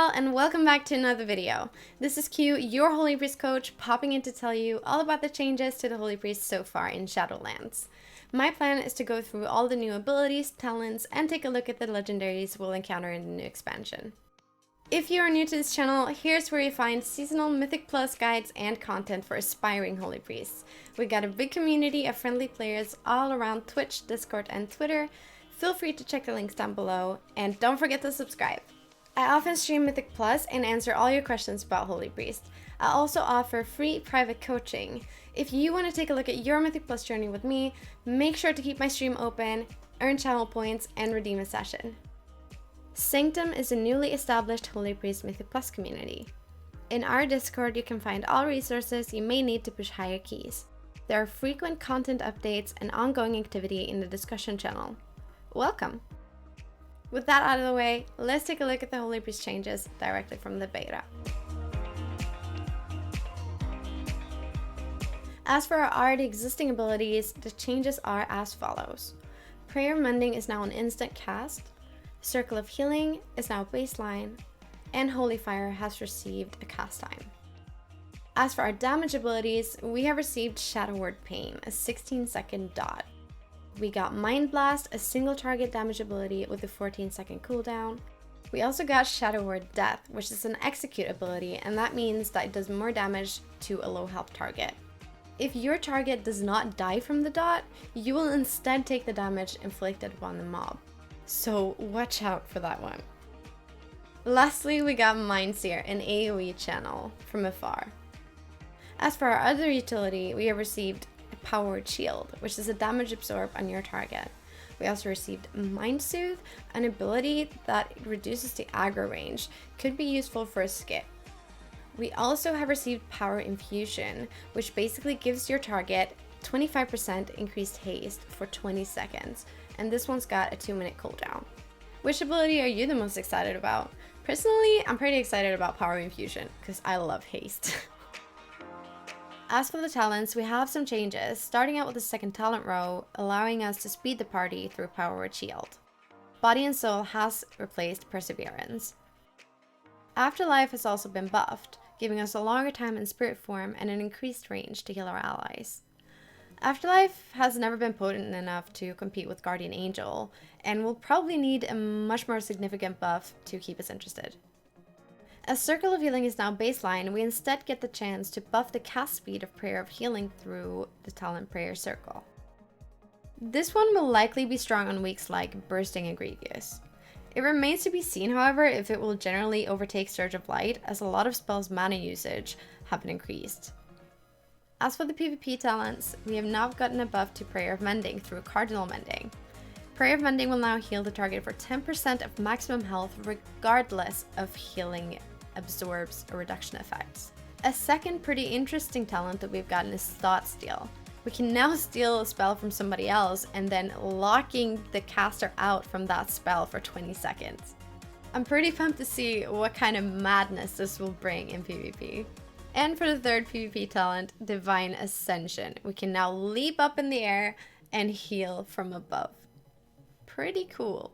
all, and welcome back to another video. This is Q, your Holy Priest coach, popping in to tell you all about the changes to the Holy Priest so far in Shadowlands. My plan is to go through all the new abilities, talents, and take a look at the legendaries we'll encounter in the new expansion. If you are new to this channel, here's where you find seasonal Mythic Plus guides and content for aspiring Holy Priests. We got a big community of friendly players all around Twitch, Discord, and Twitter. Feel free to check the links down below, and don't forget to subscribe. I often stream Mythic Plus and answer all your questions about Holy Priest. I also offer free private coaching. If you want to take a look at your Mythic Plus journey with me, make sure to keep my stream open, earn channel points, and redeem a session. Sanctum is a newly established Holy Priest Mythic Plus community. In our Discord, you can find all resources you may need to push higher keys. There are frequent content updates and ongoing activity in the discussion channel. Welcome! With that out of the way, let's take a look at the Holy Priest changes directly from the beta. As for our already existing abilities, the changes are as follows. Prayer of Mending is now an instant cast, Circle of Healing is now baseline, and Holy Fire has received a cast time. As for our damage abilities, we have received Shadow Word Pain, a 16-second dot. We got Mind Blast, a single target damage ability with a 14-second cooldown. We also got Shadow Word Death, which is an execute ability, and that means that it does more damage to a low health target. If your target does not die from the dot, you will instead take the damage inflicted upon the mob. So watch out for that one. Lastly, we got Mind Seer, an AoE channel from afar. As for our other utility, we have received a Powered Shield, which is a damage absorb on your target. We also received Mind Soothe, an ability that reduces the aggro range, could be useful for a skip. We also have received Power Infusion, which basically gives your target 25% increased haste for 20 seconds, and this one's got a 2-minute cooldown. Which ability are you the most excited about? Personally, I'm pretty excited about Power Infusion, because I love haste. As for the talents, we have some changes, starting out with the second talent row, allowing us to speed the party through Powered Shield. Body and Soul has replaced Perseverance. Afterlife has also been buffed, giving us a longer time in spirit form and an increased range to heal our allies. Afterlife has never been potent enough to compete with Guardian Angel, and will probably need a much more significant buff to keep us interested. As Circle of Healing is now baseline, we instead get the chance to buff the cast speed of Prayer of Healing through the talent Prayer Circle. This one will likely be strong on weeks like Bursting and Grievous. It remains to be seen, however, if it will generally overtake Surge of Light, as a lot of spells' mana usage have been increased. As for the PvP talents, we have now gotten a buff to Prayer of Mending through Cardinal Mending. Prayer of Mending will now heal the target for 10% of maximum health regardless of healing absorbs or reduction effects. A second pretty interesting talent that we've gotten is Thought Steal. We can now steal a spell from somebody else and then locking the caster out from that spell for 20 seconds. I'm pretty pumped to see what kind of madness this will bring in PvP. And for the third PvP talent, Divine Ascension, we can now leap up in the air and heal from above. Pretty cool.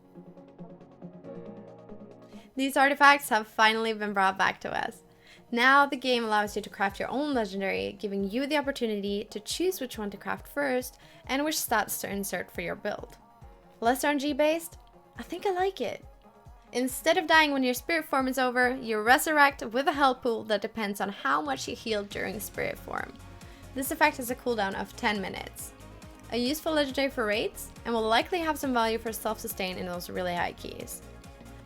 These artifacts have finally been brought back to us. Now the game allows you to craft your own legendary, giving you the opportunity to choose which one to craft first and which stats to insert for your build. Less RNG based? I think I like it. Instead of dying when your spirit form is over, you resurrect with a health pool that depends on how much you healed during spirit form. This effect has a cooldown of 10 minutes. A useful legendary for raids, and will likely have some value for self-sustain in those really high keys.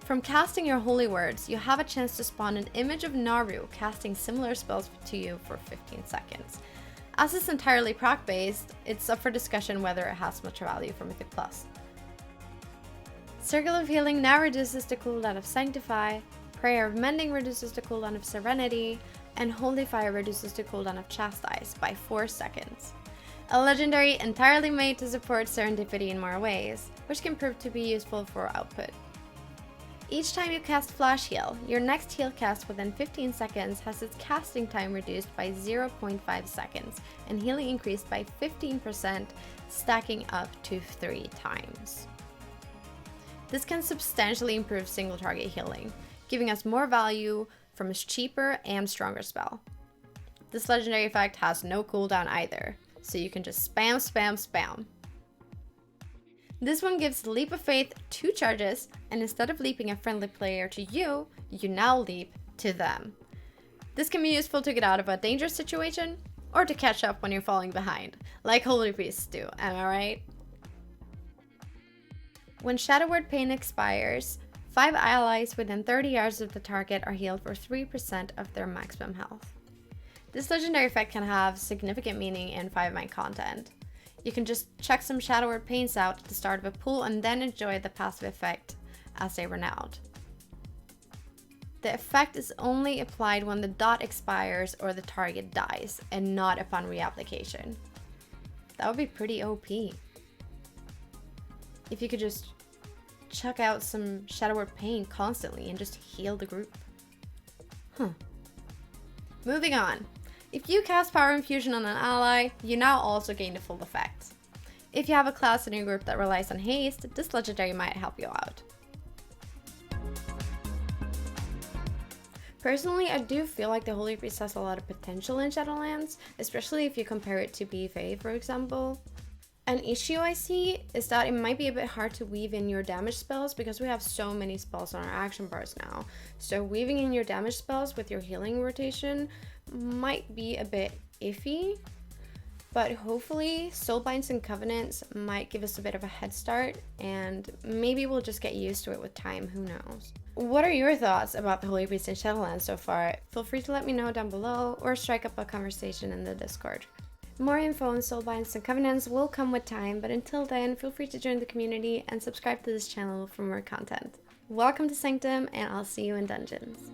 From casting your holy words, you have a chance to spawn an image of Naru casting similar spells to you for 15 seconds. As it's entirely proc based, it's up for discussion whether it has much value for Mythic Plus. Circle of Healing now reduces the cooldown of Sanctify, Prayer of Mending reduces the cooldown of Serenity, and Holy Fire reduces the cooldown of Chastise by 4 seconds. A legendary entirely made to support Serendipity in more ways, which can prove to be useful for output. Each time you cast Flash Heal, your next heal cast within 15 seconds has its casting time reduced by 0.5 seconds, and healing increased by 15%, stacking up to 3 times. This can substantially improve single target healing. giving us more value from a cheaper and stronger spell. This legendary effect has no cooldown either, so you can just spam, spam, spam. This one gives Leap of Faith 2 charges, and instead of leaping a friendly player to you, you now leap to them. This can be useful to get out of a dangerous situation, or to catch up when you're falling behind, like Holy Priests do, am I right? When Shadow Word Pain expires, 5 allies within 30 yards of the target are healed for 3% of their maximum health. This legendary effect can have significant meaning in 5-man content. You can just check some Shadow Word Pains out at the start of a pool and then enjoy the passive effect as they run out. The effect is only applied when the dot expires or the target dies, and not upon reapplication. That would be pretty OP. If you could just chuck out some Shadow Word Pain constantly and just heal the group. Moving on. If you cast Power Infusion on an ally, you now also gain the full effect. If you have a class in your group that relies on haste, this legendary might help you out. Personally, I do feel like the Holy Priest has a lot of potential in Shadowlands, especially if you compare it to BFA, for example. An issue I see is that it might be a bit hard to weave in your damage spells because we have so many spells on our action bars now. So weaving in your damage spells with your healing rotation might be a bit iffy, but hopefully Soulbinds and Covenants might give us a bit of a head start, and maybe we'll just get used to it with time, who knows. What are your thoughts about the Holy Priest in Shadowlands so far? Feel free to let me know down below or strike up a conversation in the Discord. More info on Soulbinds and Covenants will come with time, but until then, feel free to join the community and subscribe to this channel for more content. Welcome to Sanctum, and I'll see you in dungeons.